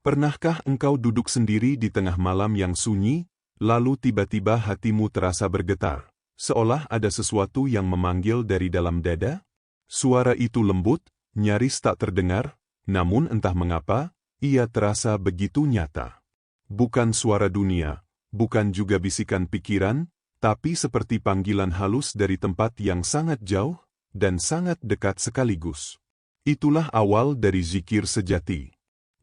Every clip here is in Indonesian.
Pernahkah engkau duduk sendiri di tengah malam yang sunyi, lalu tiba-tiba hatimu terasa bergetar, seolah ada sesuatu yang memanggil dari dalam dada? Suara itu lembut, nyaris tak terdengar, namun entah mengapa, ia terasa begitu nyata. Bukan suara dunia, bukan juga bisikan pikiran, tapi seperti panggilan halus dari tempat yang sangat jauh dan sangat dekat sekaligus. Itulah awal dari zikir sejati.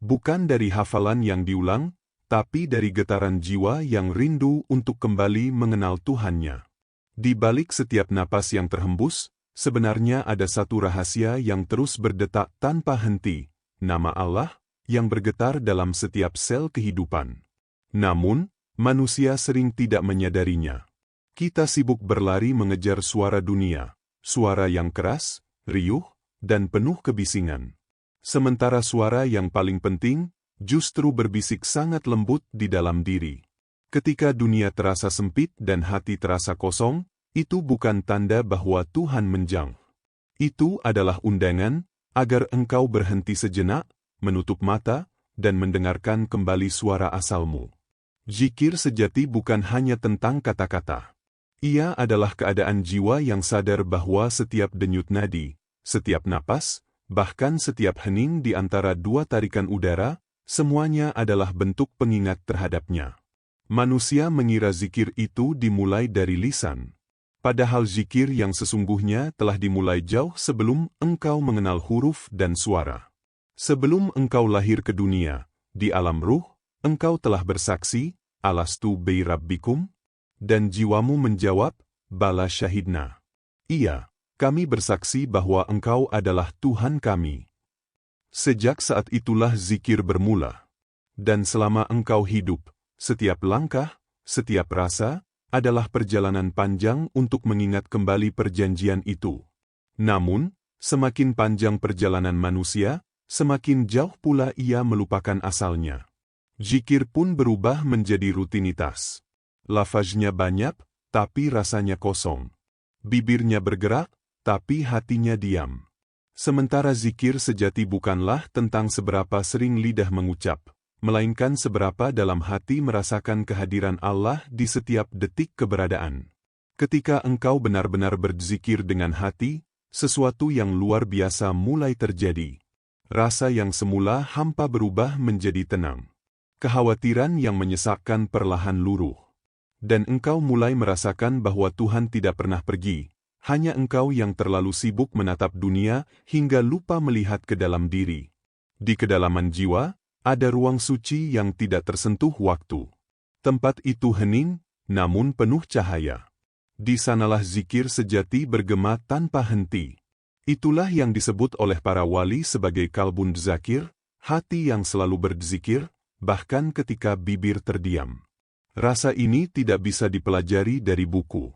Bukan dari hafalan yang diulang, tapi dari getaran jiwa yang rindu untuk kembali mengenal Tuhannya. Di balik setiap napas yang terhembus, sebenarnya ada satu rahasia yang terus berdetak tanpa henti, nama Allah, yang bergetar dalam setiap sel kehidupan. Namun, manusia sering tidak menyadarinya. Kita sibuk berlari mengejar suara dunia, suara yang keras, riuh, dan penuh kebisingan. Sementara suara yang paling penting, justru berbisik sangat lembut di dalam diri. Ketika dunia terasa sempit dan hati terasa kosong, itu bukan tanda bahwa Tuhan menjauh. Itu adalah undangan, agar engkau berhenti sejenak, menutup mata, dan mendengarkan kembali suara asalmu. Zikir sejati bukan hanya tentang kata-kata. Ia adalah keadaan jiwa yang sadar bahwa setiap denyut nadi, setiap napas, bahkan setiap hening di antara dua tarikan udara, semuanya adalah bentuk pengingat terhadapnya. Manusia mengira zikir itu dimulai dari lisan. Padahal zikir yang sesungguhnya telah dimulai jauh sebelum engkau mengenal huruf dan suara. Sebelum engkau lahir ke dunia, di alam ruh, engkau telah bersaksi, Alastu bi Rabbikum? Dan jiwamu menjawab, Bala syahidna. Iya, kami bersaksi bahwa engkau adalah Tuhan kami. Sejak saat itulah zikir bermula. Dan selama engkau hidup, setiap langkah, setiap rasa, adalah perjalanan panjang untuk mengingat kembali perjanjian itu. Namun, semakin panjang perjalanan manusia, semakin jauh pula ia melupakan asalnya. Zikir pun berubah menjadi rutinitas. Lafaznya banyak, tapi rasanya kosong. Bibirnya bergerak, tapi hatinya diam. Sementara zikir sejati bukanlah tentang seberapa sering lidah mengucap, melainkan seberapa dalam hati merasakan kehadiran Allah di setiap detik keberadaan. Ketika engkau benar-benar berzikir dengan hati, sesuatu yang luar biasa mulai terjadi. Rasa yang semula hampa berubah menjadi tenang. Kekhawatiran yang menyesakkan perlahan luruh. Dan engkau mulai merasakan bahwa Tuhan tidak pernah pergi. Hanya engkau yang terlalu sibuk menatap dunia hingga lupa melihat ke dalam diri. Di kedalaman jiwa, ada ruang suci yang tidak tersentuh waktu. Tempat itu hening, namun penuh cahaya. Di sanalah zikir sejati bergema tanpa henti. Itulah yang disebut oleh para wali sebagai kalbun zakir, hati yang selalu berzikir, bahkan ketika bibir terdiam. Rasa ini tidak bisa dipelajari dari buku.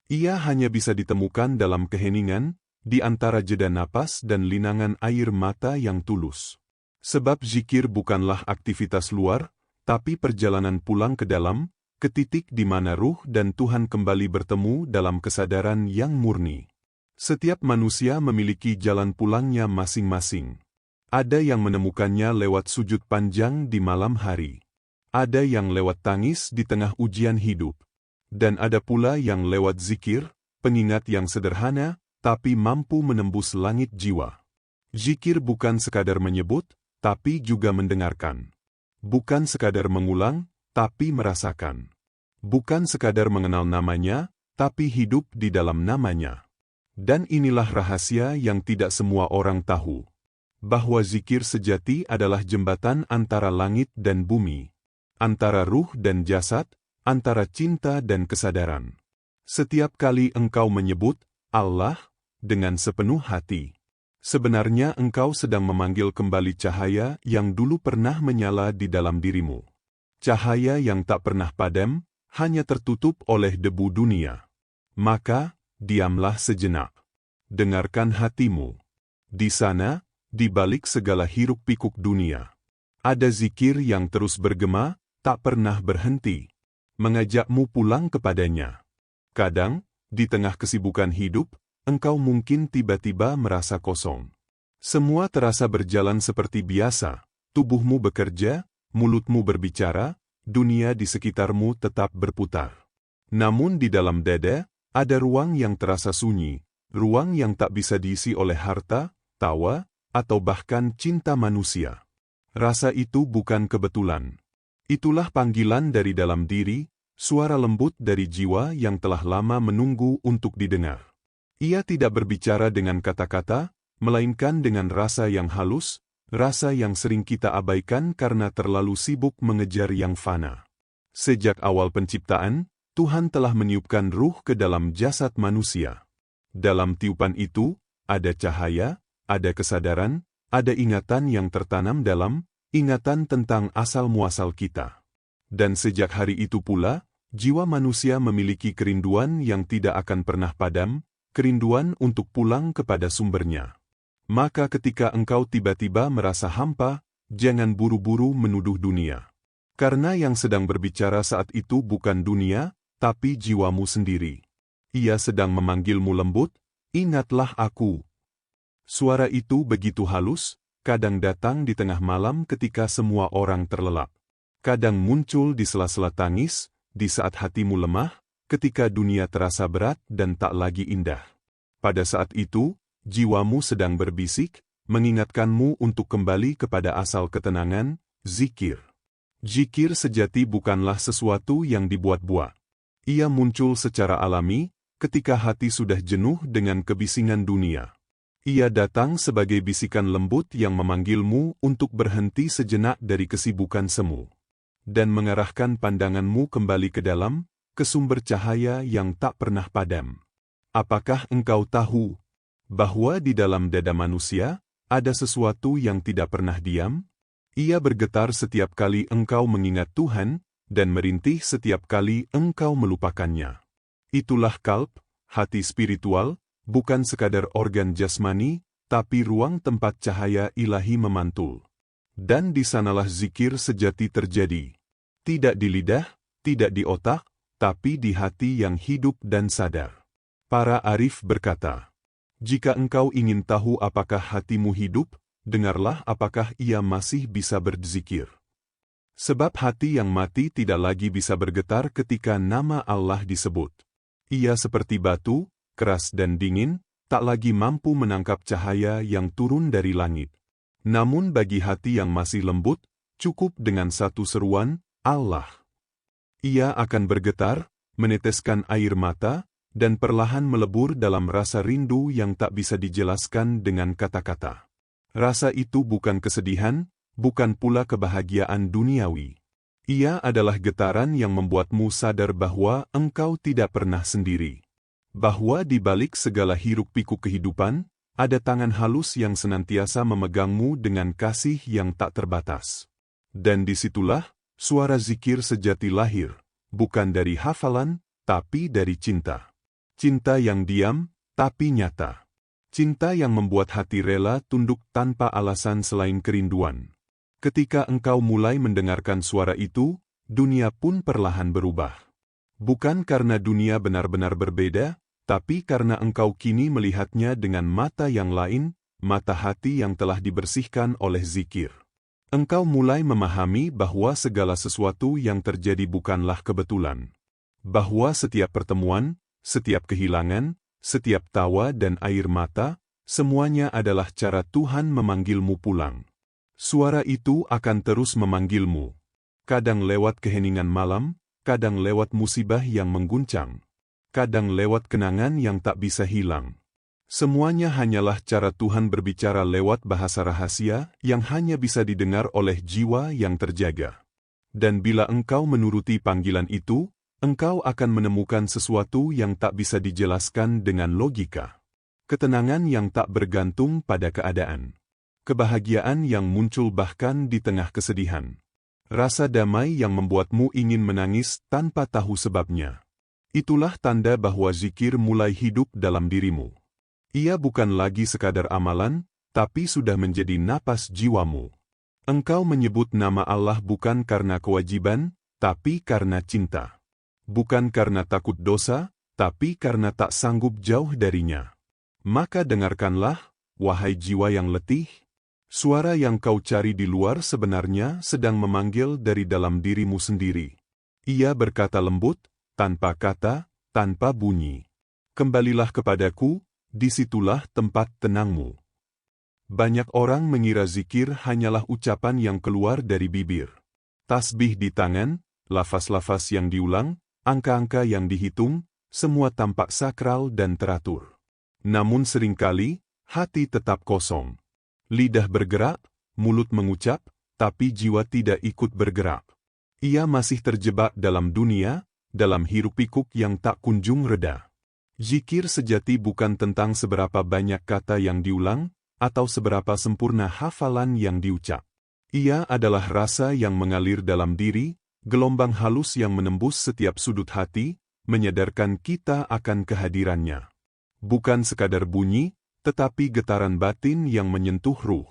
Ia hanya bisa ditemukan dalam keheningan, di antara jeda napas dan linangan air mata yang tulus. Sebab zikir bukanlah aktivitas luar, tapi perjalanan pulang ke dalam, ke titik di mana ruh dan Tuhan kembali bertemu dalam kesadaran yang murni. Setiap manusia memiliki jalan pulangnya masing-masing. Ada yang menemukannya lewat sujud panjang di malam hari. Ada yang lewat tangis di tengah ujian hidup. Dan ada pula yang lewat zikir, pengingat yang sederhana, tapi mampu menembus langit jiwa. Zikir bukan sekadar menyebut, tapi juga mendengarkan. Bukan sekadar mengulang, tapi merasakan. Bukan sekadar mengenal namanya, tapi hidup di dalam namanya. Dan inilah rahasia yang tidak semua orang tahu. Bahwa zikir sejati adalah jembatan antara langit dan bumi. Antara ruh dan jasad, antara cinta dan kesadaran. Setiap kali engkau menyebut Allah dengan sepenuh hati, sebenarnya engkau sedang memanggil kembali cahaya yang dulu pernah menyala di dalam dirimu. Cahaya yang tak pernah padam, hanya tertutup oleh debu dunia. Maka, diamlah sejenak. Dengarkan hatimu. Di sana, di balik segala hiruk-pikuk dunia, ada zikir yang terus bergema, tak pernah berhenti. Mengajakmu pulang kepadanya. Kadang, di tengah kesibukan hidup, engkau mungkin tiba-tiba merasa kosong. Semua terasa berjalan seperti biasa, tubuhmu bekerja, mulutmu berbicara, dunia di sekitarmu tetap berputar. Namun di dalam dada, ada ruang yang terasa sunyi, ruang yang tak bisa diisi oleh harta, tawa, atau bahkan cinta manusia. Rasa itu bukan kebetulan. Itulah panggilan dari dalam diri, suara lembut dari jiwa yang telah lama menunggu untuk didengar. Ia tidak berbicara dengan kata-kata, melainkan dengan rasa yang halus, rasa yang sering kita abaikan karena terlalu sibuk mengejar yang fana. Sejak awal penciptaan, Tuhan telah meniupkan ruh ke dalam jasad manusia. Dalam tiupan itu, ada cahaya, ada kesadaran, ada ingatan yang tertanam dalam, ingatan tentang asal-muasal kita. Dan sejak hari itu pula, jiwa manusia memiliki kerinduan yang tidak akan pernah padam, kerinduan untuk pulang kepada sumbernya. Maka ketika engkau tiba-tiba merasa hampa, jangan buru-buru menuduh dunia. Karena yang sedang berbicara saat itu bukan dunia, tapi jiwamu sendiri. Ia sedang memanggilmu lembut, ingatlah aku. Suara itu begitu halus, kadang datang di tengah malam ketika semua orang terlelap. Kadang muncul di sela-sela tangis, di saat hatimu lemah, ketika dunia terasa berat dan tak lagi indah. Pada saat itu, jiwamu sedang berbisik, mengingatkanmu untuk kembali kepada asal ketenangan, zikir. Zikir sejati bukanlah sesuatu yang dibuat-buat. Ia muncul secara alami, ketika hati sudah jenuh dengan kebisingan dunia. Ia datang sebagai bisikan lembut yang memanggilmu untuk berhenti sejenak dari kesibukan semu. Dan mengarahkan pandanganmu kembali ke dalam, ke sumber cahaya yang tak pernah padam. Apakah engkau tahu bahwa di dalam dada manusia, ada sesuatu yang tidak pernah diam? Ia bergetar setiap kali engkau mengingat Tuhan, dan merintih setiap kali engkau melupakannya. Itulah kalb, hati spiritual, bukan sekadar organ jasmani, tapi ruang tempat cahaya ilahi memantul. Dan di sanalah zikir sejati terjadi. Tidak di lidah, tidak di otak, tapi di hati yang hidup dan sadar. Para arif berkata, jika engkau ingin tahu apakah hatimu hidup, dengarlah apakah ia masih bisa berzikir. Sebab hati yang mati tidak lagi bisa bergetar ketika nama Allah disebut. Ia seperti batu, keras dan dingin, tak lagi mampu menangkap cahaya yang turun dari langit. Namun bagi hati yang masih lembut, cukup dengan satu seruan, Allah. Ia akan bergetar, meneteskan air mata, dan perlahan melebur dalam rasa rindu yang tak bisa dijelaskan dengan kata-kata. Rasa itu bukan kesedihan, bukan pula kebahagiaan duniawi. Ia adalah getaran yang membuatmu sadar bahwa engkau tidak pernah sendiri. Bahwa di balik segala hiruk-pikuk kehidupan, ada tangan halus yang senantiasa memegangmu dengan kasih yang tak terbatas. Dan disitulah, suara zikir sejati lahir, bukan dari hafalan, tapi dari cinta. Cinta yang diam, tapi nyata. Cinta yang membuat hati rela tunduk tanpa alasan selain kerinduan. Ketika engkau mulai mendengarkan suara itu, dunia pun perlahan berubah. Bukan karena dunia benar-benar berbeda, tapi karena engkau kini melihatnya dengan mata yang lain, mata hati yang telah dibersihkan oleh zikir. Engkau mulai memahami bahwa segala sesuatu yang terjadi bukanlah kebetulan. Bahwa setiap pertemuan, setiap kehilangan, setiap tawa dan air mata, semuanya adalah cara Tuhan memanggilmu pulang. Suara itu akan terus memanggilmu. Kadang lewat keheningan malam, kadang lewat musibah yang mengguncang, kadang lewat kenangan yang tak bisa hilang. Semuanya hanyalah cara Tuhan berbicara lewat bahasa rahasia yang hanya bisa didengar oleh jiwa yang terjaga. Dan bila engkau menuruti panggilan itu, engkau akan menemukan sesuatu yang tak bisa dijelaskan dengan logika. Ketenangan yang tak bergantung pada keadaan. Kebahagiaan yang muncul bahkan di tengah kesedihan. Rasa damai yang membuatmu ingin menangis tanpa tahu sebabnya. Itulah tanda bahwa zikir mulai hidup dalam dirimu. Ia bukan lagi sekadar amalan, tapi sudah menjadi napas jiwamu. Engkau menyebut nama Allah bukan karena kewajiban, tapi karena cinta. Bukan karena takut dosa, tapi karena tak sanggup jauh darinya. Maka dengarkanlah, wahai jiwa yang letih, Suara yang kau cari di luar sebenarnya sedang memanggil dari dalam dirimu sendiri. Ia berkata lembut, tanpa kata, tanpa bunyi. Kembalilah kepadaku, disitulah tempat tenangmu. Banyak orang mengira zikir hanyalah ucapan yang keluar dari bibir. Tasbih di tangan, lafaz-lafaz yang diulang, angka-angka yang dihitung, semua tampak sakral dan teratur. Namun seringkali, hati tetap kosong. Lidah bergerak, mulut mengucap, tapi jiwa tidak ikut bergerak. Ia masih terjebak dalam dunia, dalam hiruk-pikuk yang tak kunjung reda. Zikir sejati bukan tentang seberapa banyak kata yang diulang, atau seberapa sempurna hafalan yang diucap. Ia adalah rasa yang mengalir dalam diri, gelombang halus yang menembus setiap sudut hati, menyadarkan kita akan kehadirannya. Bukan sekadar bunyi, tetapi getaran batin yang menyentuh ruh.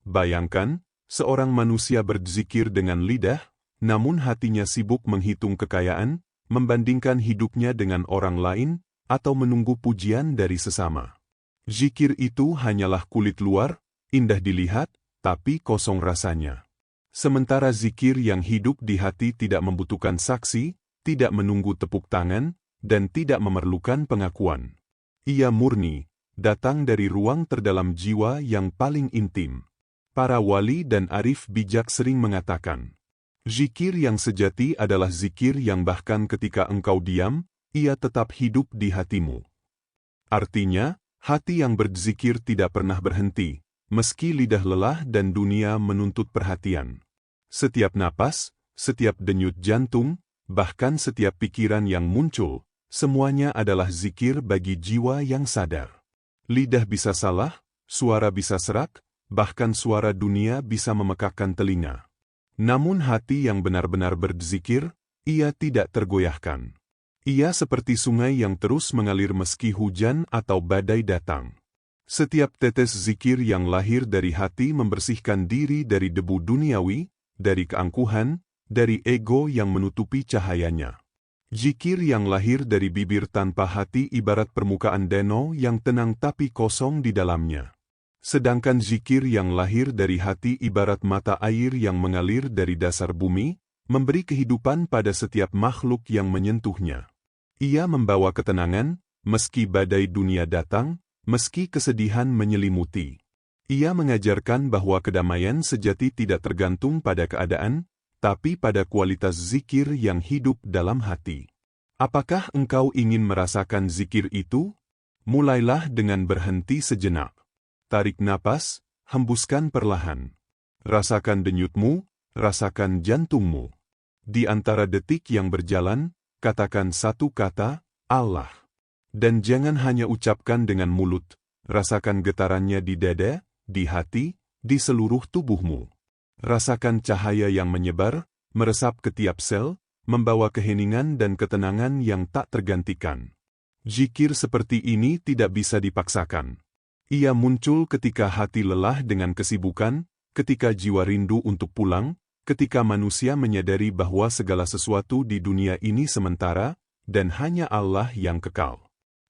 Bayangkan, seorang manusia berzikir dengan lidah, namun hatinya sibuk menghitung kekayaan, membandingkan hidupnya dengan orang lain, atau menunggu pujian dari sesama. Zikir itu hanyalah kulit luar, indah dilihat, tapi kosong rasanya. Sementara zikir yang hidup di hati tidak membutuhkan saksi, tidak menunggu tepuk tangan, dan tidak memerlukan pengakuan. Ia murni, datang dari ruang terdalam jiwa yang paling intim. Para wali dan arif bijak sering mengatakan, zikir yang sejati adalah zikir yang bahkan ketika engkau diam, ia tetap hidup di hatimu. Artinya, hati yang berzikir tidak pernah berhenti, meski lidah lelah dan dunia menuntut perhatian. Setiap napas, setiap denyut jantung, bahkan setiap pikiran yang muncul, semuanya adalah zikir bagi jiwa yang sadar. Lidah bisa salah, suara bisa serak, bahkan suara dunia bisa memekakkan telinga. Namun hati yang benar-benar berzikir, ia tidak tergoyahkan. Ia seperti sungai yang terus mengalir meski hujan atau badai datang. Setiap tetes zikir yang lahir dari hati membersihkan diri dari debu duniawi, dari keangkuhan, dari ego yang menutupi cahayanya. Zikir yang lahir dari bibir tanpa hati ibarat permukaan danau yang tenang tapi kosong di dalamnya. Sedangkan zikir yang lahir dari hati ibarat mata air yang mengalir dari dasar bumi, memberi kehidupan pada setiap makhluk yang menyentuhnya. Ia membawa ketenangan, meski badai dunia datang, meski kesedihan menyelimuti. Ia mengajarkan bahwa kedamaian sejati tidak tergantung pada keadaan, tapi pada kualitas zikir yang hidup dalam hati. Apakah engkau ingin merasakan zikir itu? Mulailah dengan berhenti sejenak. Tarik napas, hembuskan perlahan. Rasakan denyutmu, rasakan jantungmu. Di antara detik yang berjalan, katakan satu kata, Allah. Dan jangan hanya ucapkan dengan mulut, rasakan getarannya di dada, di hati, di seluruh tubuhmu. Rasakan cahaya yang menyebar, meresap ke tiap sel, membawa keheningan dan ketenangan yang tak tergantikan. Zikir seperti ini tidak bisa dipaksakan. Ia muncul ketika hati lelah dengan kesibukan, ketika jiwa rindu untuk pulang, ketika manusia menyadari bahwa segala sesuatu di dunia ini sementara, dan hanya Allah yang kekal.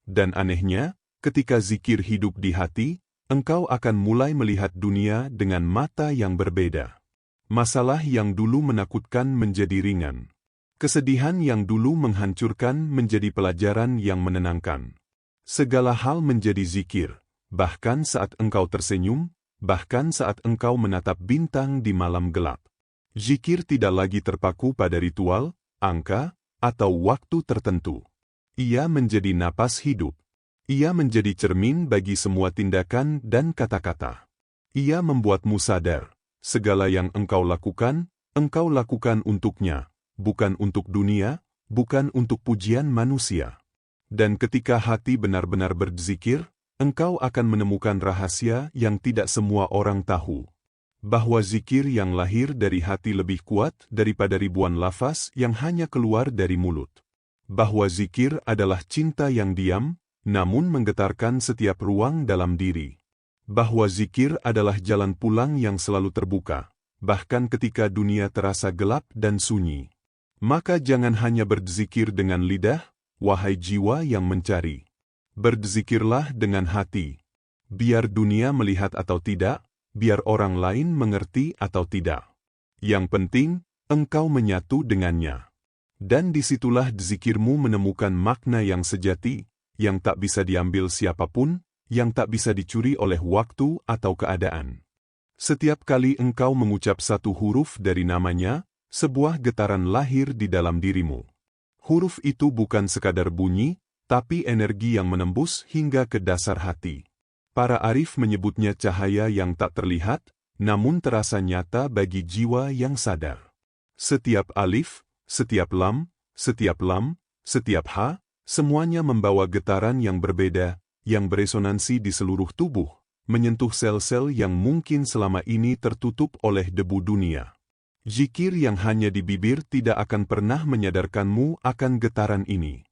Dan anehnya, ketika zikir hidup di hati, engkau akan mulai melihat dunia dengan mata yang berbeda. Masalah yang dulu menakutkan menjadi ringan. Kesedihan yang dulu menghancurkan menjadi pelajaran yang menenangkan. Segala hal menjadi zikir, bahkan saat engkau tersenyum, bahkan saat engkau menatap bintang di malam gelap. Zikir tidak lagi terpaku pada ritual, angka, atau waktu tertentu. Ia menjadi napas hidup. Ia menjadi cermin bagi semua tindakan dan kata-kata. Ia membuatmu sadar. Segala yang engkau lakukan untuknya, bukan untuk dunia, bukan untuk pujian manusia. Dan ketika hati benar-benar berzikir, engkau akan menemukan rahasia yang tidak semua orang tahu. Bahwa zikir yang lahir dari hati lebih kuat daripada ribuan lafaz yang hanya keluar dari mulut. Bahwa zikir adalah cinta yang diam, namun menggetarkan setiap ruang dalam diri. Bahwa zikir adalah jalan pulang yang selalu terbuka, bahkan ketika dunia terasa gelap dan sunyi. Maka jangan hanya berzikir dengan lidah, wahai jiwa yang mencari. Berzikirlah dengan hati. Biar dunia melihat atau tidak, biar orang lain mengerti atau tidak. Yang penting, engkau menyatu dengannya. Dan disitulah zikirmu menemukan makna yang sejati, yang tak bisa diambil siapapun, yang tak bisa dicuri oleh waktu atau keadaan. Setiap kali engkau mengucap satu huruf dari namanya, sebuah getaran lahir di dalam dirimu. Huruf itu bukan sekadar bunyi, tapi energi yang menembus hingga ke dasar hati. Para arif menyebutnya cahaya yang tak terlihat, namun terasa nyata bagi jiwa yang sadar. Setiap alif, setiap lam, setiap ha, semuanya membawa getaran yang berbeda, yang beresonansi di seluruh tubuh, menyentuh sel-sel yang mungkin selama ini tertutup oleh debu dunia. Zikir yang hanya di bibir tidak akan pernah menyadarkanmu akan getaran ini.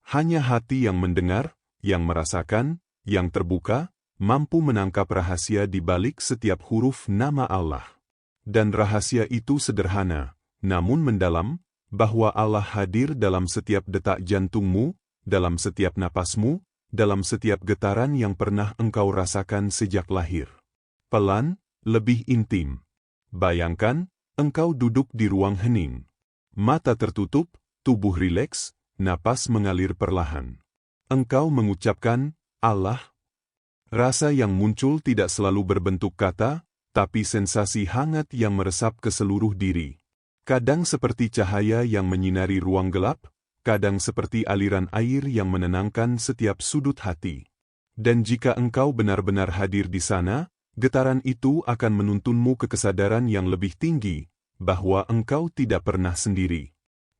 Hanya hati yang mendengar, yang merasakan, yang terbuka, mampu menangkap rahasia di balik setiap huruf nama Allah. Dan rahasia itu sederhana, namun mendalam, bahwa Allah hadir dalam setiap detak jantungmu, dalam setiap napasmu, dalam setiap getaran yang pernah engkau rasakan sejak lahir. Pelan, lebih intim. Bayangkan, engkau duduk di ruang hening. Mata tertutup, tubuh rileks, napas mengalir perlahan. Engkau mengucapkan, Allah. Rasa yang muncul tidak selalu berbentuk kata, tapi sensasi hangat yang meresap ke seluruh diri. Kadang seperti cahaya yang menyinari ruang gelap, kadang seperti aliran air yang menenangkan setiap sudut hati. Dan jika engkau benar-benar hadir di sana, getaran itu akan menuntunmu ke kesadaran yang lebih tinggi, bahwa engkau tidak pernah sendiri.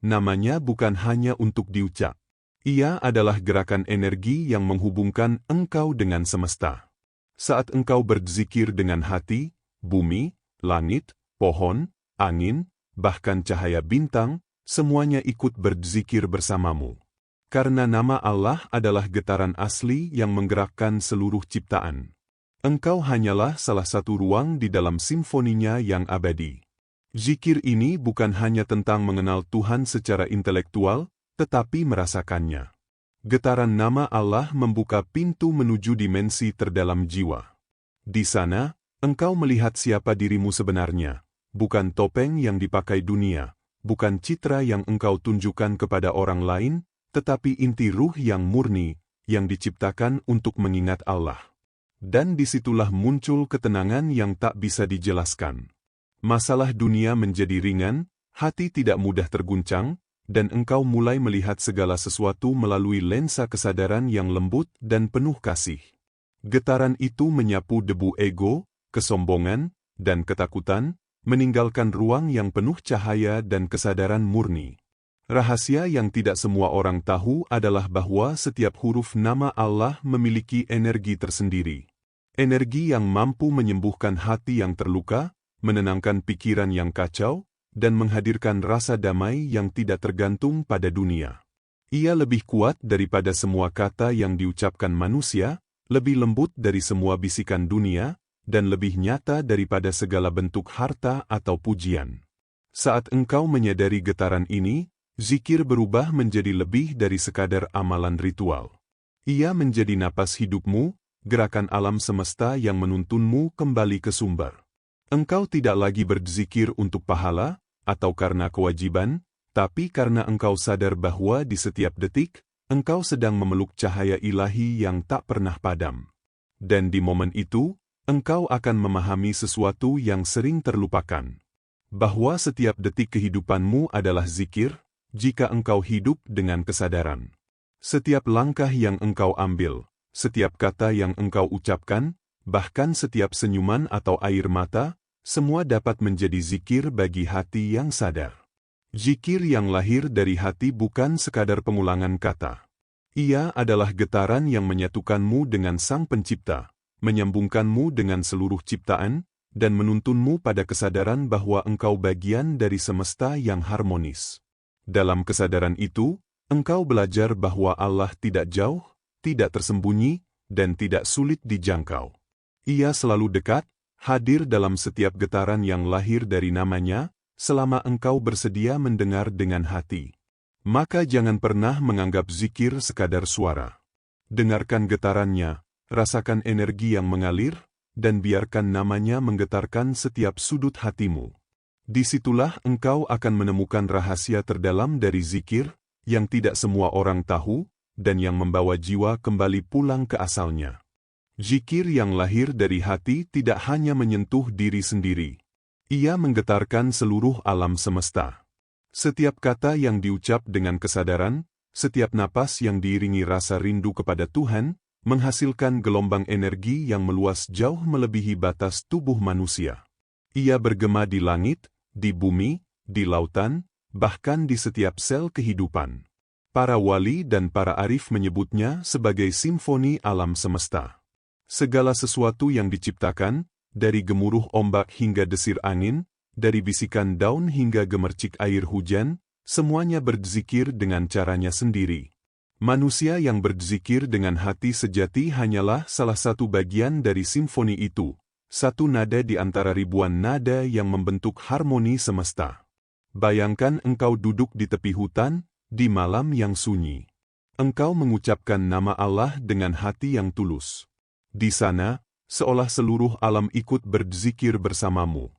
Namanya bukan hanya untuk diucap. Ia adalah gerakan energi yang menghubungkan engkau dengan semesta. Saat engkau berzikir dengan hati, bumi, langit, pohon, angin, bahkan cahaya bintang, semuanya ikut berzikir bersamamu. Karena nama Allah adalah getaran asli yang menggerakkan seluruh ciptaan. Engkau hanyalah salah satu ruang di dalam simfoninya yang abadi. Zikir ini bukan hanya tentang mengenal Tuhan secara intelektual, tetapi merasakannya. Getaran nama Allah membuka pintu menuju dimensi terdalam jiwa. Di sana, engkau melihat siapa dirimu sebenarnya. Bukan topeng yang dipakai dunia, bukan citra yang engkau tunjukkan kepada orang lain, tetapi inti ruh yang murni, yang diciptakan untuk mengingat Allah. Dan disitulah muncul ketenangan yang tak bisa dijelaskan. Masalah dunia menjadi ringan, hati tidak mudah terguncang, dan engkau mulai melihat segala sesuatu melalui lensa kesadaran yang lembut dan penuh kasih. Getaran itu menyapu debu ego, kesombongan, dan ketakutan, meninggalkan ruang yang penuh cahaya dan kesadaran murni. Rahasia yang tidak semua orang tahu adalah bahwa setiap huruf nama Allah memiliki energi tersendiri. Energi yang mampu menyembuhkan hati yang terluka, menenangkan pikiran yang kacau, dan menghadirkan rasa damai yang tidak tergantung pada dunia. Ia lebih kuat daripada semua kata yang diucapkan manusia, lebih lembut dari semua bisikan dunia, dan lebih nyata daripada segala bentuk harta atau pujian. Saat engkau menyadari getaran ini, zikir berubah menjadi lebih dari sekadar amalan ritual. Ia menjadi napas hidupmu, gerakan alam semesta yang menuntunmu kembali ke sumber. Engkau tidak lagi berzikir untuk pahala, atau karena kewajiban, tapi karena engkau sadar bahwa di setiap detik, engkau sedang memeluk cahaya ilahi yang tak pernah padam. Dan di momen itu, engkau akan memahami sesuatu yang sering terlupakan. Bahwa setiap detik kehidupanmu adalah zikir, jika engkau hidup dengan kesadaran. Setiap langkah yang engkau ambil, setiap kata yang engkau ucapkan, bahkan setiap senyuman atau air mata, semua dapat menjadi zikir bagi hati yang sadar. Zikir yang lahir dari hati bukan sekadar pengulangan kata. Ia adalah getaran yang menyatukanmu dengan Sang Pencipta, menyambungkanmu dengan seluruh ciptaan, dan menuntunmu pada kesadaran bahwa engkau bagian dari semesta yang harmonis. Dalam kesadaran itu, engkau belajar bahwa Allah tidak jauh, tidak tersembunyi, dan tidak sulit dijangkau. Ia selalu dekat, hadir dalam setiap getaran yang lahir dari namanya, selama engkau bersedia mendengar dengan hati. Maka jangan pernah menganggap zikir sekadar suara. Dengarkan getarannya, rasakan energi yang mengalir, dan biarkan namanya menggetarkan setiap sudut hatimu. Disitulah engkau akan menemukan rahasia terdalam dari zikir, yang tidak semua orang tahu, dan yang membawa jiwa kembali pulang ke asalnya. Zikir yang lahir dari hati tidak hanya menyentuh diri sendiri. Ia menggetarkan seluruh alam semesta. Setiap kata yang diucap dengan kesadaran, setiap napas yang diiringi rasa rindu kepada Tuhan, menghasilkan gelombang energi yang meluas jauh melebihi batas tubuh manusia. Ia bergema di langit, di bumi, di lautan, bahkan di setiap sel kehidupan. Para wali dan para arif menyebutnya sebagai simfoni alam semesta. Segala sesuatu yang diciptakan, dari gemuruh ombak hingga desir angin, dari bisikan daun hingga gemercik air hujan, semuanya berzikir dengan caranya sendiri. Manusia yang berzikir dengan hati sejati hanyalah salah satu bagian dari simfoni itu, satu nada di antara ribuan nada yang membentuk harmoni semesta. Bayangkan engkau duduk di tepi hutan, di malam yang sunyi. Engkau mengucapkan nama Allah dengan hati yang tulus. Di sana, seolah seluruh alam ikut berzikir bersamamu.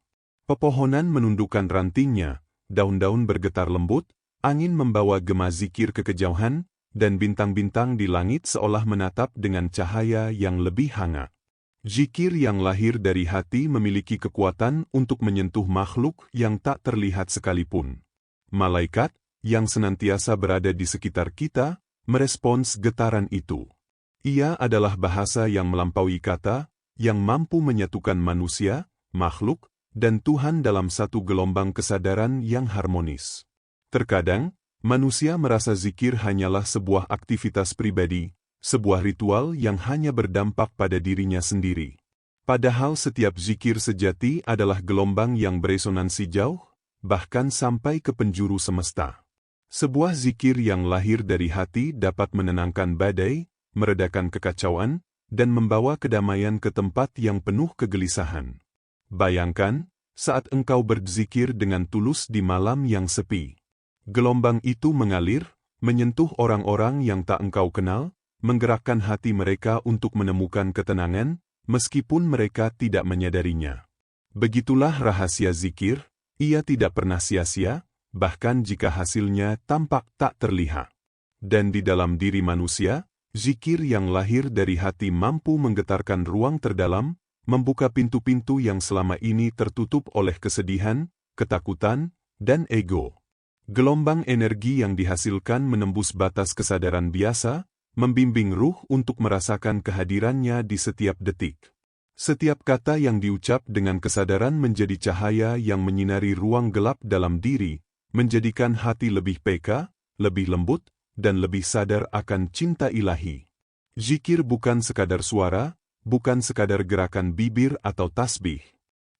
Pepohonan menundukkan rantingnya, daun-daun bergetar lembut, angin membawa gema zikir ke kejauhan, dan bintang-bintang di langit seolah menatap dengan cahaya yang lebih hangat. Zikir yang lahir dari hati memiliki kekuatan untuk menyentuh makhluk yang tak terlihat sekalipun. Malaikat, yang senantiasa berada di sekitar kita, merespons getaran itu. Ia adalah bahasa yang melampaui kata, yang mampu menyatukan manusia, makhluk, dan Tuhan dalam satu gelombang kesadaran yang harmonis. Terkadang, manusia merasa zikir hanyalah sebuah aktivitas pribadi, sebuah ritual yang hanya berdampak pada dirinya sendiri. Padahal setiap zikir sejati adalah gelombang yang beresonansi jauh, bahkan sampai ke penjuru semesta. Sebuah zikir yang lahir dari hati dapat menenangkan badai, meredakan kekacauan, dan membawa kedamaian ke tempat yang penuh kegelisahan. Bayangkan, saat engkau berzikir dengan tulus di malam yang sepi. Gelombang itu mengalir, menyentuh orang-orang yang tak engkau kenal, menggerakkan hati mereka untuk menemukan ketenangan, meskipun mereka tidak menyadarinya. Begitulah rahasia zikir, ia tidak pernah sia-sia, bahkan jika hasilnya tampak tak terlihat. Dan di dalam diri manusia, zikir yang lahir dari hati mampu menggetarkan ruang terdalam, membuka pintu-pintu yang selama ini tertutup oleh kesedihan, ketakutan, dan ego. Gelombang energi yang dihasilkan menembus batas kesadaran biasa, membimbing ruh untuk merasakan kehadirannya di setiap detik. Setiap kata yang diucap dengan kesadaran menjadi cahaya yang menyinari ruang gelap dalam diri, menjadikan hati lebih peka, lebih lembut, dan lebih sadar akan cinta ilahi. Zikir bukan sekadar suara, bukan sekadar gerakan bibir atau tasbih.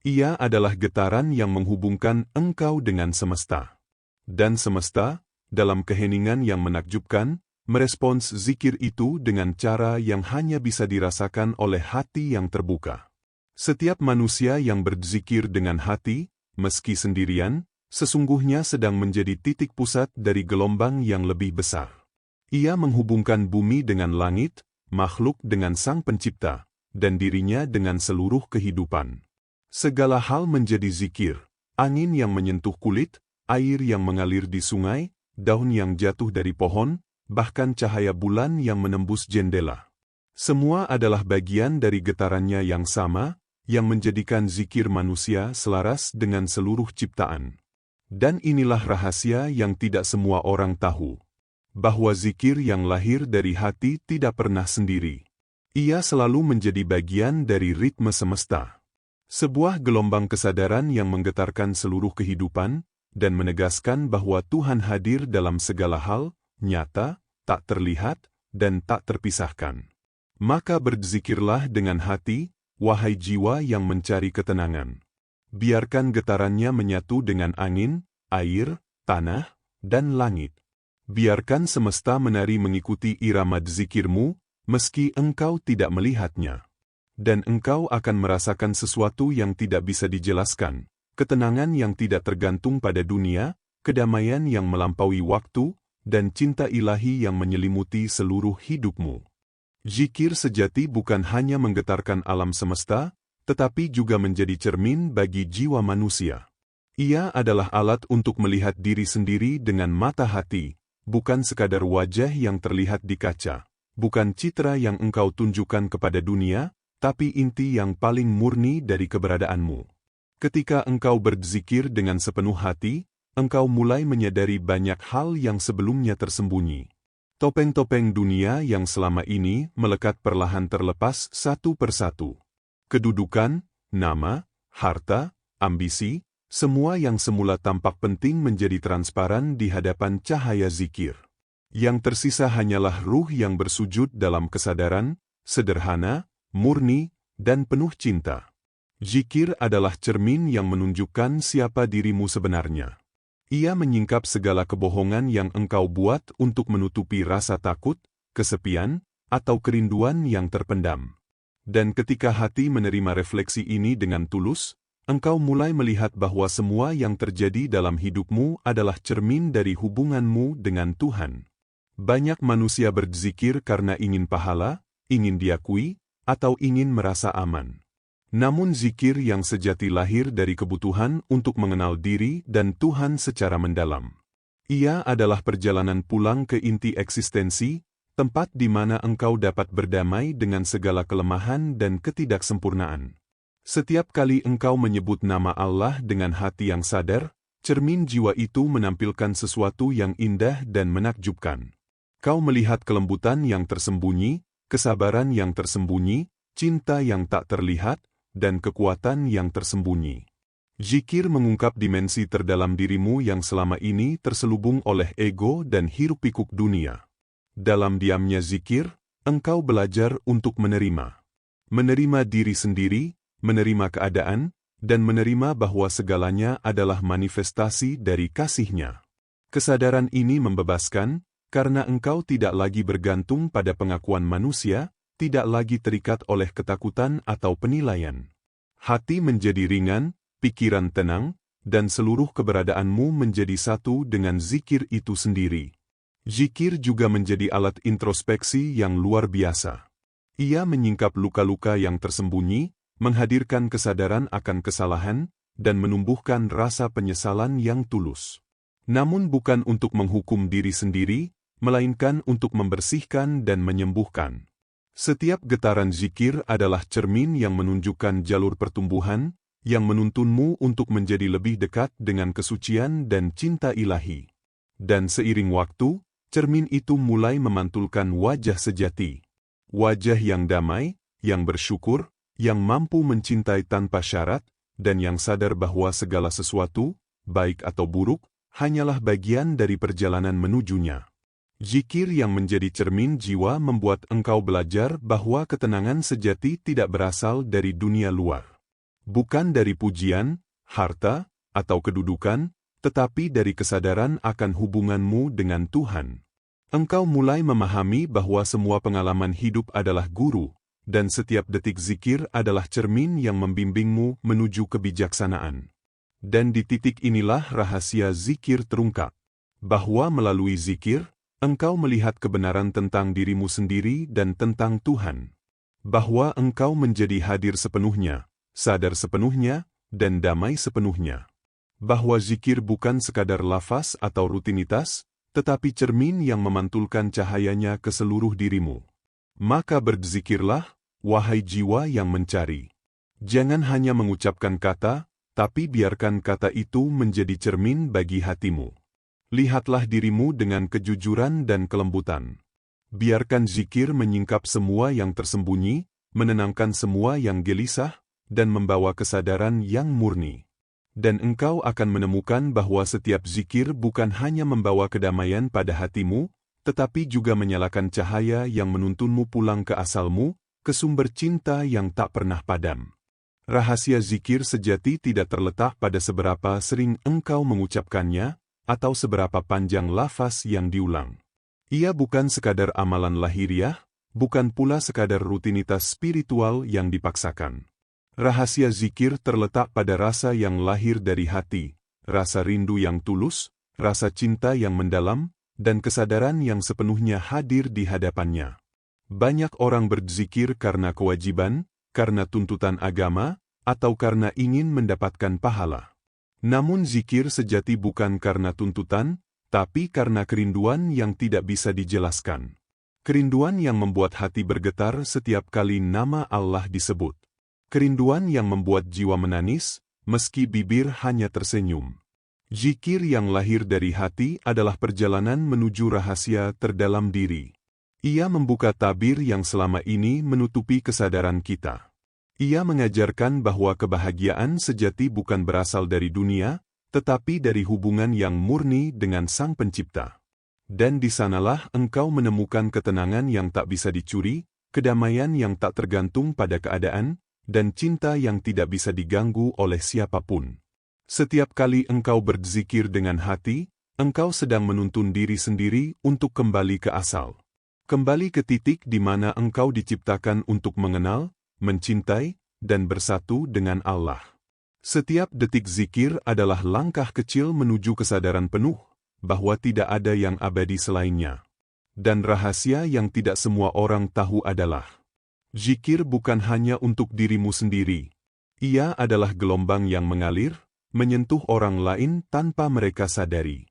Ia adalah getaran yang menghubungkan engkau dengan semesta. Dan semesta, dalam keheningan yang menakjubkan, merespons zikir itu dengan cara yang hanya bisa dirasakan oleh hati yang terbuka. Setiap manusia yang berzikir dengan hati, meski sendirian, sesungguhnya sedang menjadi titik pusat dari gelombang yang lebih besar. Ia menghubungkan bumi dengan langit, makhluk dengan Sang Pencipta, dan dirinya dengan seluruh kehidupan. Segala hal menjadi zikir, angin yang menyentuh kulit, air yang mengalir di sungai, daun yang jatuh dari pohon, bahkan cahaya bulan yang menembus jendela. Semua adalah bagian dari getarannya yang sama, yang menjadikan zikir manusia selaras dengan seluruh ciptaan. Dan inilah rahasia yang tidak semua orang tahu. Bahwa zikir yang lahir dari hati tidak pernah sendiri. Ia selalu menjadi bagian dari ritme semesta. Sebuah gelombang kesadaran yang menggetarkan seluruh kehidupan, dan menegaskan bahwa Tuhan hadir dalam segala hal, nyata, tak terlihat, dan tak terpisahkan. Maka berzikirlah dengan hati, wahai jiwa yang mencari ketenangan. Biarkan getarannya menyatu dengan angin, air, tanah, dan langit. Biarkan semesta menari mengikuti irama zikirmu, meski engkau tidak melihatnya. Dan engkau akan merasakan sesuatu yang tidak bisa dijelaskan. Ketenangan yang tidak tergantung pada dunia, kedamaian yang melampaui waktu, dan cinta ilahi yang menyelimuti seluruh hidupmu. Zikir sejati bukan hanya menggetarkan alam semesta, tetapi juga menjadi cermin bagi jiwa manusia. Ia adalah alat untuk melihat diri sendiri dengan mata hati, bukan sekadar wajah yang terlihat di kaca, bukan citra yang engkau tunjukkan kepada dunia, tapi inti yang paling murni dari keberadaanmu. Ketika engkau berzikir dengan sepenuh hati, engkau mulai menyadari banyak hal yang sebelumnya tersembunyi. Topeng-topeng dunia yang selama ini melekat perlahan terlepas satu persatu. Kedudukan, nama, harta, ambisi, semua yang semula tampak penting menjadi transparan di hadapan cahaya zikir. Yang tersisa hanyalah ruh yang bersujud dalam kesadaran, sederhana, murni, dan penuh cinta. Zikir adalah cermin yang menunjukkan siapa dirimu sebenarnya. Ia menyingkap segala kebohongan yang engkau buat untuk menutupi rasa takut, kesepian, atau kerinduan yang terpendam. Dan ketika hati menerima refleksi ini dengan tulus, engkau mulai melihat bahwa semua yang terjadi dalam hidupmu adalah cermin dari hubunganmu dengan Tuhan. Banyak manusia berzikir karena ingin pahala, ingin diakui, atau ingin merasa aman. Namun zikir yang sejati lahir dari kebutuhan untuk mengenal diri dan Tuhan secara mendalam. Ia adalah perjalanan pulang ke inti eksistensi, tempat di mana engkau dapat berdamai dengan segala kelemahan dan ketidaksempurnaan. Setiap kali engkau menyebut nama Allah dengan hati yang sadar, cermin jiwa itu menampilkan sesuatu yang indah dan menakjubkan. Kau melihat kelembutan yang tersembunyi, kesabaran yang tersembunyi, cinta yang tak terlihat, dan kekuatan yang tersembunyi. Zikir mengungkap dimensi terdalam dirimu yang selama ini terselubung oleh ego dan hiruk-pikuk dunia. Dalam diamnya zikir, engkau belajar untuk menerima. Menerima diri sendiri, menerima keadaan, dan menerima bahwa segalanya adalah manifestasi dari kasih-Nya. Kesadaran ini membebaskan, karena engkau tidak lagi bergantung pada pengakuan manusia, tidak lagi terikat oleh ketakutan atau penilaian. Hati menjadi ringan, pikiran tenang, dan seluruh keberadaanmu menjadi satu dengan zikir itu sendiri. Zikir juga menjadi alat introspeksi yang luar biasa. Ia menyingkap luka-luka yang tersembunyi, menghadirkan kesadaran akan kesalahan, dan menumbuhkan rasa penyesalan yang tulus. Namun bukan untuk menghukum diri sendiri, melainkan untuk membersihkan dan menyembuhkan. Setiap getaran zikir adalah cermin yang menunjukkan jalur pertumbuhan, yang menuntunmu untuk menjadi lebih dekat dengan kesucian dan cinta ilahi. Dan seiring waktu, cermin itu mulai memantulkan wajah sejati. Wajah yang damai, yang bersyukur, yang mampu mencintai tanpa syarat, dan yang sadar bahwa segala sesuatu, baik atau buruk, hanyalah bagian dari perjalanan menujunya. Zikir yang menjadi cermin jiwa membuat engkau belajar bahwa ketenangan sejati tidak berasal dari dunia luar. Bukan dari pujian, harta, atau kedudukan, tetapi dari kesadaran akan hubunganmu dengan Tuhan. Engkau mulai memahami bahwa semua pengalaman hidup adalah guru, dan setiap detik zikir adalah cermin yang membimbingmu menuju kebijaksanaan. Dan di titik inilah rahasia zikir terungkap. Bahwa melalui zikir, engkau melihat kebenaran tentang dirimu sendiri dan tentang Tuhan. Bahwa engkau menjadi hadir sepenuhnya, sadar sepenuhnya, dan damai sepenuhnya. Bahwa zikir bukan sekadar lafaz atau rutinitas, tetapi cermin yang memantulkan cahayanya ke seluruh dirimu. Maka berzikirlah, wahai jiwa yang mencari. Jangan hanya mengucapkan kata, tapi biarkan kata itu menjadi cermin bagi hatimu. Lihatlah dirimu dengan kejujuran dan kelembutan. Biarkan zikir menyingkap semua yang tersembunyi, menenangkan semua yang gelisah, dan membawa kesadaran yang murni. Dan engkau akan menemukan bahwa setiap zikir bukan hanya membawa kedamaian pada hatimu, tetapi juga menyalakan cahaya yang menuntunmu pulang ke asalmu, ke sumber cinta yang tak pernah padam. Rahasia zikir sejati tidak terletak pada seberapa sering engkau mengucapkannya, atau seberapa panjang lafaz yang diulang. Ia bukan sekadar amalan lahiriah, bukan pula sekadar rutinitas spiritual yang dipaksakan. Rahasia zikir terletak pada rasa yang lahir dari hati, rasa rindu yang tulus, rasa cinta yang mendalam, dan kesadaran yang sepenuhnya hadir di hadapannya. Banyak orang berzikir karena kewajiban, karena tuntutan agama, atau karena ingin mendapatkan pahala. Namun zikir sejati bukan karena tuntutan, tapi karena kerinduan yang tidak bisa dijelaskan. Kerinduan yang membuat hati bergetar setiap kali nama Allah disebut. Kerinduan yang membuat jiwa menangis, meski bibir hanya tersenyum. Zikir yang lahir dari hati adalah perjalanan menuju rahasia terdalam diri. Ia membuka tabir yang selama ini menutupi kesadaran kita. Ia mengajarkan bahwa kebahagiaan sejati bukan berasal dari dunia, tetapi dari hubungan yang murni dengan Sang Pencipta. Dan di sanalah engkau menemukan ketenangan yang tak bisa dicuri, kedamaian yang tak tergantung pada keadaan, dan cinta yang tidak bisa diganggu oleh siapapun. Setiap kali engkau berzikir dengan hati, engkau sedang menuntun diri sendiri untuk kembali ke asal. Kembali ke titik di mana engkau diciptakan untuk mengenal, mencintai, dan bersatu dengan Allah. Setiap detik zikir adalah langkah kecil menuju kesadaran penuh, bahwa tidak ada yang abadi selainnya. Dan rahasia yang tidak semua orang tahu adalah, zikir bukan hanya untuk dirimu sendiri. Ia adalah gelombang yang mengalir, menyentuh orang lain tanpa mereka sadari.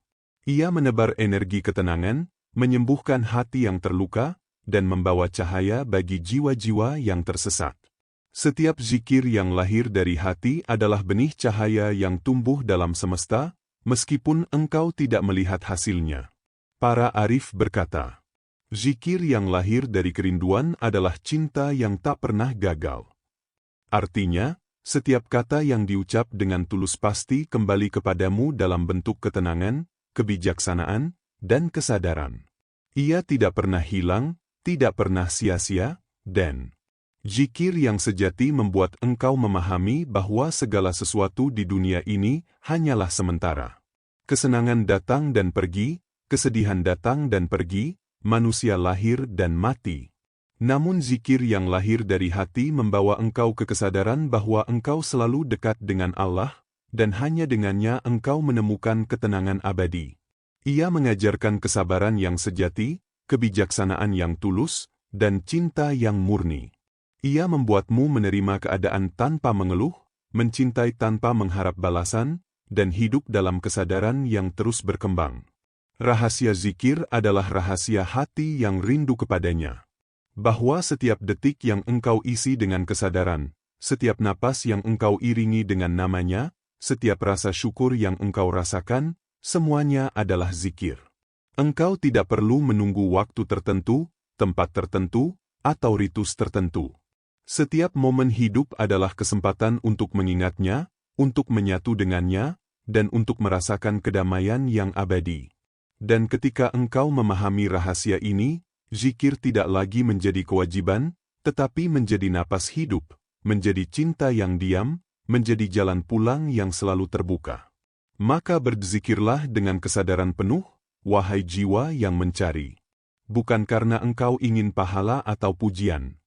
Ia menebar energi ketenangan, menyembuhkan hati yang terluka, dan membawa cahaya bagi jiwa-jiwa yang tersesat. Setiap zikir yang lahir dari hati adalah benih cahaya yang tumbuh dalam semesta, meskipun engkau tidak melihat hasilnya. Para arif berkata, zikir yang lahir dari kerinduan adalah cinta yang tak pernah gagal. Artinya, setiap kata yang diucap dengan tulus pasti kembali kepadamu dalam bentuk ketenangan, kebijaksanaan, dan kesadaran. Ia tidak pernah hilang, tidak pernah sia-sia, dan zikir yang sejati membuat engkau memahami bahwa segala sesuatu di dunia ini hanyalah sementara. Kesenangan datang dan pergi, kesedihan datang dan pergi, manusia lahir dan mati. Namun zikir yang lahir dari hati membawa engkau ke kesadaran bahwa engkau selalu dekat dengan Allah, dan hanya dengannya engkau menemukan ketenangan abadi. Ia mengajarkan kesabaran yang sejati, kebijaksanaan yang tulus, dan cinta yang murni. Ia membuatmu menerima keadaan tanpa mengeluh, mencintai tanpa mengharap balasan, dan hidup dalam kesadaran yang terus berkembang. Rahasia zikir adalah rahasia hati yang rindu kepadanya. Bahwa setiap detik yang engkau isi dengan kesadaran, setiap napas yang engkau iringi dengan namanya, setiap rasa syukur yang engkau rasakan, semuanya adalah zikir. Engkau tidak perlu menunggu waktu tertentu, tempat tertentu, atau ritus tertentu. Setiap momen hidup adalah kesempatan untuk mengingatnya, untuk menyatu dengannya, dan untuk merasakan kedamaian yang abadi. Dan ketika engkau memahami rahasia ini, zikir tidak lagi menjadi kewajiban, tetapi menjadi napas hidup, menjadi cinta yang diam, menjadi jalan pulang yang selalu terbuka. Maka berzikirlah dengan kesadaran penuh, wahai jiwa yang mencari. Bukan karena engkau ingin pahala atau pujian.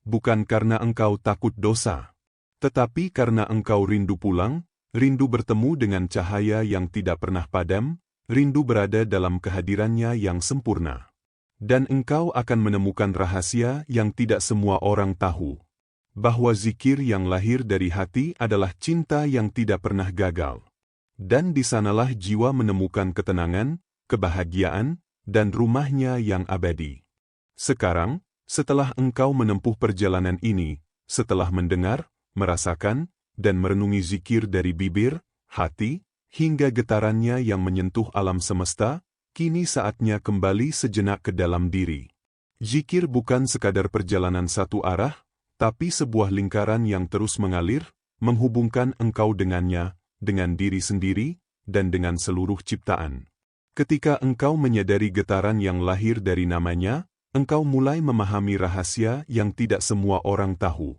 Bukan karena engkau takut dosa. Tetapi karena engkau rindu pulang, rindu bertemu dengan cahaya yang tidak pernah padam, rindu berada dalam kehadirannya yang sempurna. Dan engkau akan menemukan rahasia yang tidak semua orang tahu. Bahwa zikir yang lahir dari hati adalah cinta yang tidak pernah gagal. Dan di sanalah jiwa menemukan ketenangan, kebahagiaan, dan rumahnya yang abadi. Sekarang, setelah engkau menempuh perjalanan ini, setelah mendengar, merasakan, dan merenungi zikir dari bibir, hati, hingga getarannya yang menyentuh alam semesta, kini saatnya kembali sejenak ke dalam diri. Zikir bukan sekadar perjalanan satu arah, tapi sebuah lingkaran yang terus mengalir, menghubungkan engkau dengannya, dengan diri sendiri, dan dengan seluruh ciptaan. Ketika engkau menyadari getaran yang lahir dari namanya, engkau mulai memahami rahasia yang tidak semua orang tahu.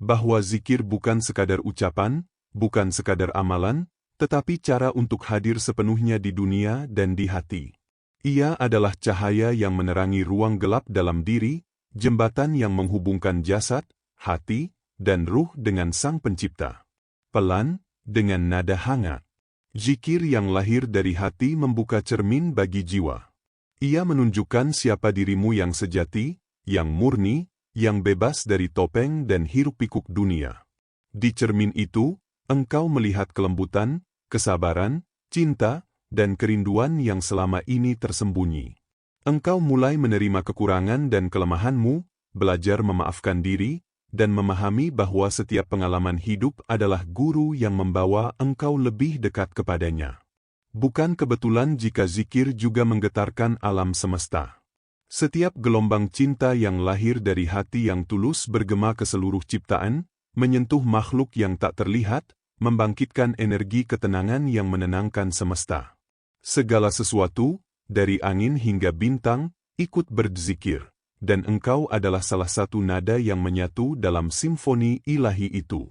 Bahwa zikir bukan sekadar ucapan, bukan sekadar amalan, tetapi cara untuk hadir sepenuhnya di dunia dan di hati. Ia adalah cahaya yang menerangi ruang gelap dalam diri, jembatan yang menghubungkan jasad, hati, dan ruh dengan Sang Pencipta. Pelan, dengan nada hangat. Zikir yang lahir dari hati membuka cermin bagi jiwa. Ia menunjukkan siapa dirimu yang sejati, yang murni, yang bebas dari topeng dan hiruk-pikuk dunia. Di cermin itu, engkau melihat kelembutan, kesabaran, cinta, dan kerinduan yang selama ini tersembunyi. Engkau mulai menerima kekurangan dan kelemahanmu, belajar memaafkan diri, dan memahami bahwa setiap pengalaman hidup adalah guru yang membawa engkau lebih dekat kepadanya. Bukan kebetulan jika zikir juga menggetarkan alam semesta. Setiap gelombang cinta yang lahir dari hati yang tulus bergema ke seluruh ciptaan, menyentuh makhluk yang tak terlihat, membangkitkan energi ketenangan yang menenangkan semesta. Segala sesuatu, dari angin hingga bintang, ikut berzikir. Dan engkau adalah salah satu nada yang menyatu dalam simfoni ilahi itu.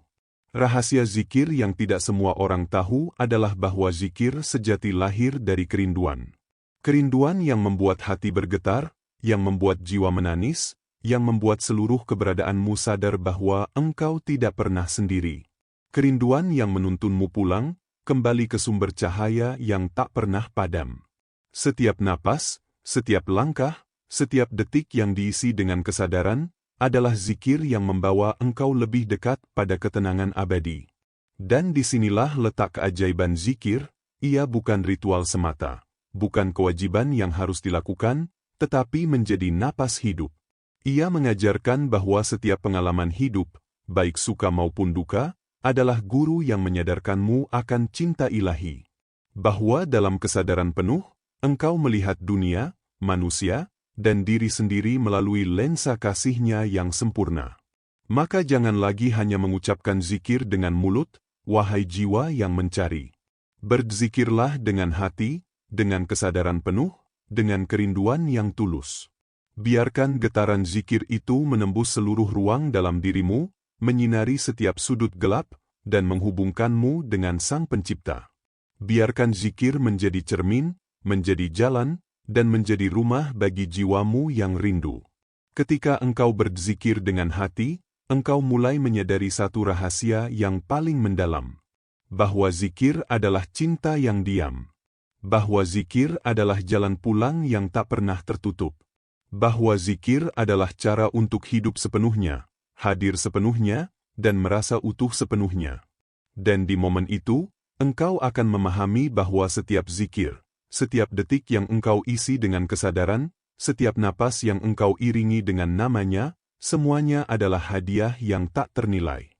Rahasia zikir yang tidak semua orang tahu adalah bahwa zikir sejati lahir dari kerinduan. Kerinduan yang membuat hati bergetar, yang membuat jiwa menangis, yang membuat seluruh keberadaanmu sadar bahwa engkau tidak pernah sendiri. Kerinduan yang menuntunmu pulang, kembali ke sumber cahaya yang tak pernah padam. Setiap napas, setiap langkah, setiap detik yang diisi dengan kesadaran, adalah zikir yang membawa engkau lebih dekat pada ketenangan abadi. Dan disinilah letak keajaiban zikir, ia bukan ritual semata, bukan kewajiban yang harus dilakukan, tetapi menjadi napas hidup. Ia mengajarkan bahwa setiap pengalaman hidup, baik suka maupun duka, adalah guru yang menyadarkanmu akan cinta ilahi. Bahwa dalam kesadaran penuh, engkau melihat dunia, manusia, dan diri sendiri melalui lensa kasih-Nya yang sempurna. Maka jangan lagi hanya mengucapkan zikir dengan mulut, wahai jiwa yang mencari. Berzikirlah dengan hati, dengan kesadaran penuh, dengan kerinduan yang tulus. Biarkan getaran zikir itu menembus seluruh ruang dalam dirimu, menyinari setiap sudut gelap, dan menghubungkanmu dengan Sang Pencipta. Biarkan zikir menjadi cermin, menjadi jalan, dan menjadi rumah bagi jiwamu yang rindu. Ketika engkau berzikir dengan hati, engkau mulai menyadari satu rahasia yang paling mendalam. Bahwa zikir adalah cinta yang diam. Bahwa zikir adalah jalan pulang yang tak pernah tertutup. Bahwa zikir adalah cara untuk hidup sepenuhnya, hadir sepenuhnya, dan merasa utuh sepenuhnya. Dan di momen itu, engkau akan memahami bahwa setiap zikir, setiap detik yang engkau isi dengan kesadaran, setiap napas yang engkau iringi dengan namanya, semuanya adalah hadiah yang tak ternilai.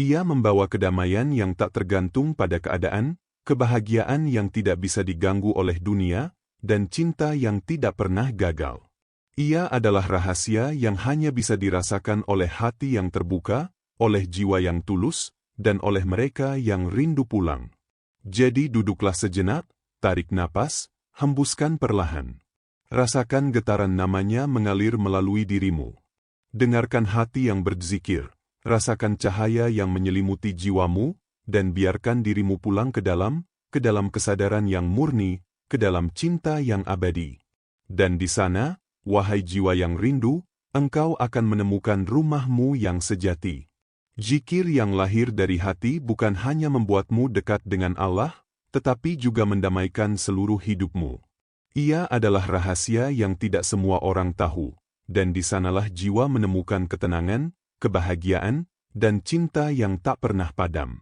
Ia membawa kedamaian yang tak tergantung pada keadaan, kebahagiaan yang tidak bisa diganggu oleh dunia, dan cinta yang tidak pernah gagal. Ia adalah rahasia yang hanya bisa dirasakan oleh hati yang terbuka, oleh jiwa yang tulus, dan oleh mereka yang rindu pulang. Jadi duduklah sejenak, tarik napas, hembuskan perlahan. Rasakan getaran namanya mengalir melalui dirimu. Dengarkan hati yang berzikir, rasakan cahaya yang menyelimuti jiwamu, dan biarkan dirimu pulang ke dalam kesadaran yang murni, ke dalam cinta yang abadi. Dan di sana, wahai jiwa yang rindu, engkau akan menemukan rumahmu yang sejati. Zikir yang lahir dari hati bukan hanya membuatmu dekat dengan Allah, tetapi juga mendamaikan seluruh hidupmu. Ia adalah rahasia yang tidak semua orang tahu, dan di sanalah jiwa menemukan ketenangan, kebahagiaan, dan cinta yang tak pernah padam.